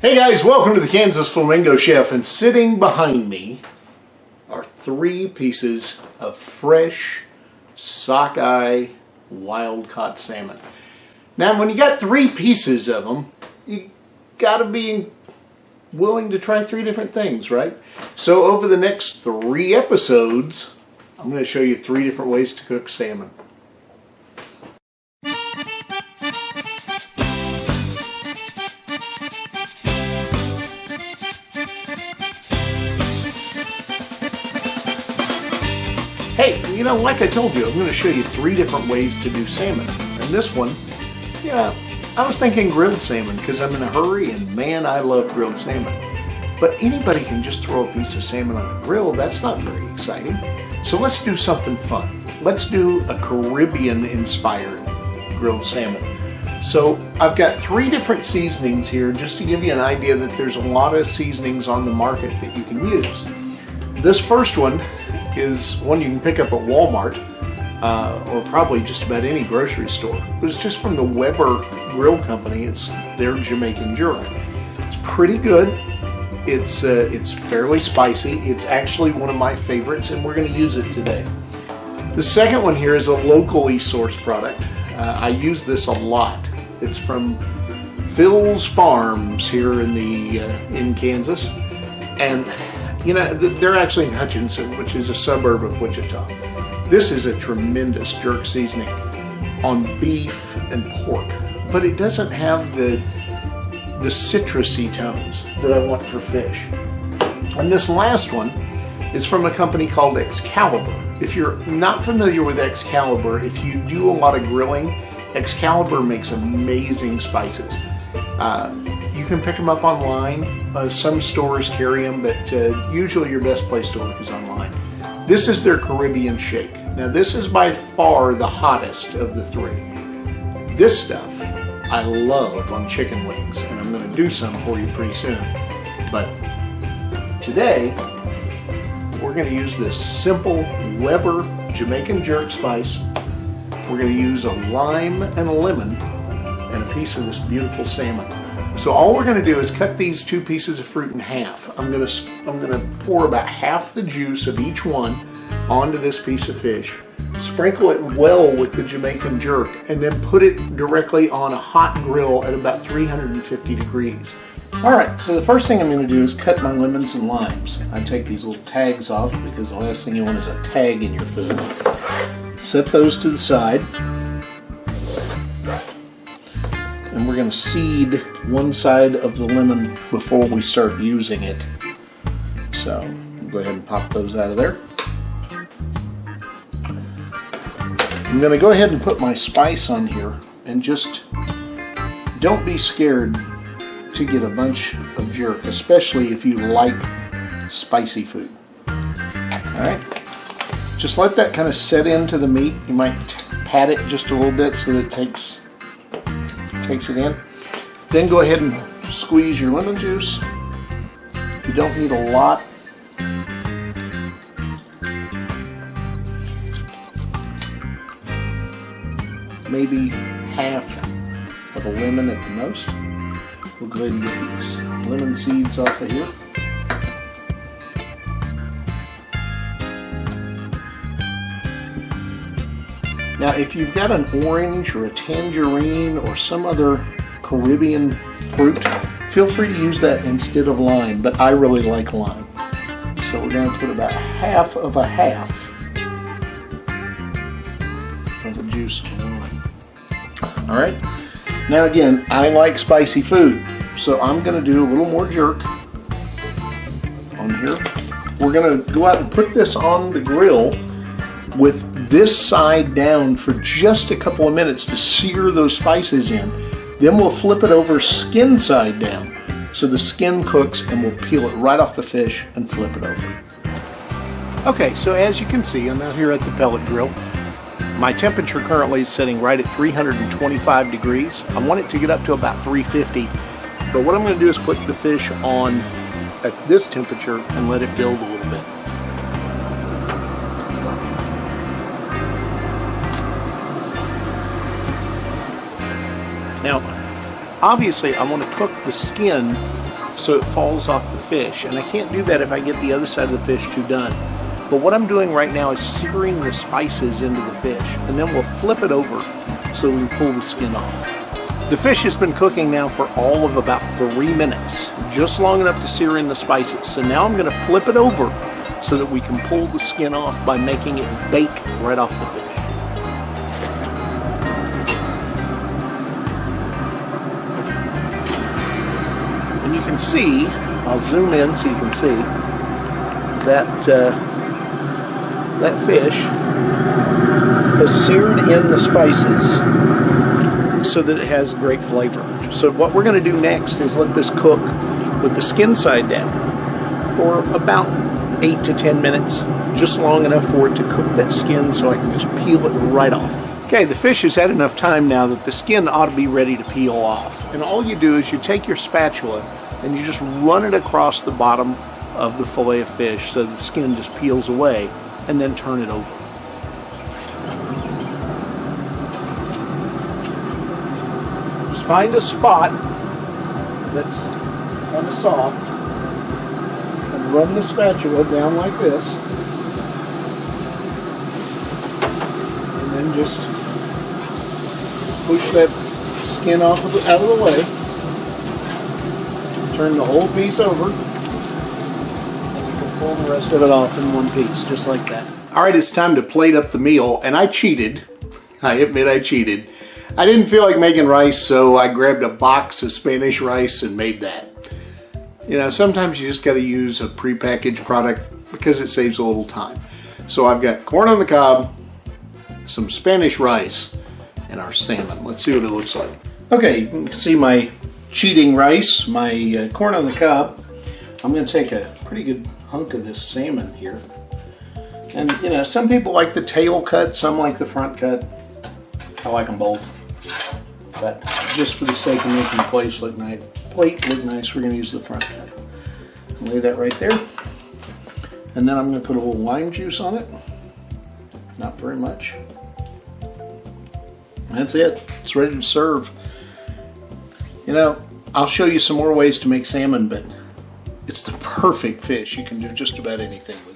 Hey guys, welcome to the Kansas Flamingo Chef, and sitting behind me are 3 pieces of fresh sockeye wild-caught salmon. Now when you got 3 pieces of them, you gotta be willing to try 3 different things, right? So over the next 3 episodes, I'm going to show you 3 different ways to cook salmon. Hey, you know, like I told you, I'm going to show you 3 different ways to do salmon. And this one, yeah, I was thinking grilled salmon because I'm in a hurry, and man, I love grilled salmon. But anybody can just throw a piece of salmon on a grill. That's not very exciting. So let's do something fun. Let's do a Caribbean-inspired grilled salmon. So I've got 3 different seasonings here just to give you an idea that there's a lot of seasonings on the market that you can use. This first one is one you can pick up at Walmart or probably just about any grocery store. It's just from the Weber Grill Company. It's their Jamaican jerk. It's pretty good. It's fairly spicy. It's actually one of my favorites, and we're going to use it today. The second one here is a locally sourced product. I use this a lot. It's from Phil's Farms here in Kansas, and you know, they're actually in Hutchinson, which is a suburb of Wichita. This is a tremendous jerk seasoning on beef and pork, but it doesn't have the citrusy tones that I want for fish. And this last one is from a company called Excalibur. If you're not familiar with Excalibur, if you do a lot of grilling, Excalibur makes amazing spices. You can pick them up online. Some stores carry them, but usually your best place to look is online. This is their Caribbean shake. Now this is by far the hottest of the 3. This stuff I love on chicken wings, and I'm going to do some for you pretty soon. But today we're going to use this simple Weber Jamaican jerk spice. We're going to use a lime and a lemon and a piece of this beautiful salmon. So all we're going to do is cut these 2 pieces of fruit in half. I'm going to pour about half the juice of each one onto this piece of fish, sprinkle it well with the Jamaican jerk, and then put it directly on a hot grill at about 350 degrees. Alright, so the first thing I'm going to do is cut my lemons and limes. I take these little tags off because the last thing you want is a tag in your food. Set those to the side. And we're going to seed one side of the lemon before we start using it. So we'll go ahead and pop those out of there. I'm going to go ahead and put my spice on here, and just don't be scared to get a bunch of jerk, especially if you like spicy food. Alright, just let that kind of set into the meat. You might pat it just a little bit so that it takes it in. Then go ahead and squeeze your lemon juice. You don't need a lot. Maybe half of a lemon at the most. We'll go ahead and get these lemon seeds off of here. Now, if you've got an orange or a tangerine or some other Caribbean fruit, feel free to use that instead of lime, but I really like lime. So we're going to put about half of the juice of lime. Alright, now again, I like spicy food, so I'm going to do a little more jerk on here. We're going to go out and put this on the grill with this side down for just a couple of minutes to sear those spices in. Then we'll flip it over skin side down so the skin cooks, and we'll peel it right off the fish and flip it over. Okay, so as you can see, I'm out here at the pellet grill. My temperature currently is sitting right at 325 degrees. I want it to get up to about 350, but what I'm going to do is put the fish on at this temperature and let it build a little bit. Now, obviously I want to cook the skin so it falls off the fish. And I can't do that if I get the other side of the fish too done. But what I'm doing right now is searing the spices into the fish, and then we'll flip it over so we can pull the skin off. The fish has been cooking now for all of about 3 minutes, just long enough to sear in the spices. So now I'm going to flip it over so that we can pull the skin off by making it bake right off the fish. And you can see, I'll zoom in so you can see, that that fish has seared in the spices so that it has great flavor. So what we're going to do next is let this cook with the skin side down for about 8 to 10 minutes, just long enough for it to cook that skin so I can just peel it right off. Okay, the fish has had enough time now that the skin ought to be ready to peel off. And all you do is you take your spatula and you just run it across the bottom of the fillet of fish so the skin just peels away, and then turn it over. Just find a spot that's kind of soft and run the spatula down like this, and then just push that skin off out of the way. Turn the whole piece over. Pull the rest of it off in one piece, just like that. All right, it's time to plate up the meal, and I cheated. I admit I cheated. I didn't feel like making rice, so I grabbed a box of Spanish rice and made that. You know, sometimes you just got to use a prepackaged product because it saves a little time. So I've got corn on the cob, some Spanish rice, and our salmon. Let's see what it looks like. Okay, you can see my cheating rice, my corn on the cob. I'm going to take a pretty good hunk of this salmon here. And you know, some people like the tail cut, some like the front cut. I like them both. But just for the sake of making the plate look nice, we're going to use the front cut. Lay that right there. And then I'm going to put a little lime juice on it. Not very much. That's it. It's ready to serve. You know, I'll show you some more ways to make salmon, but it's the perfect fish. You can do just about anything with it.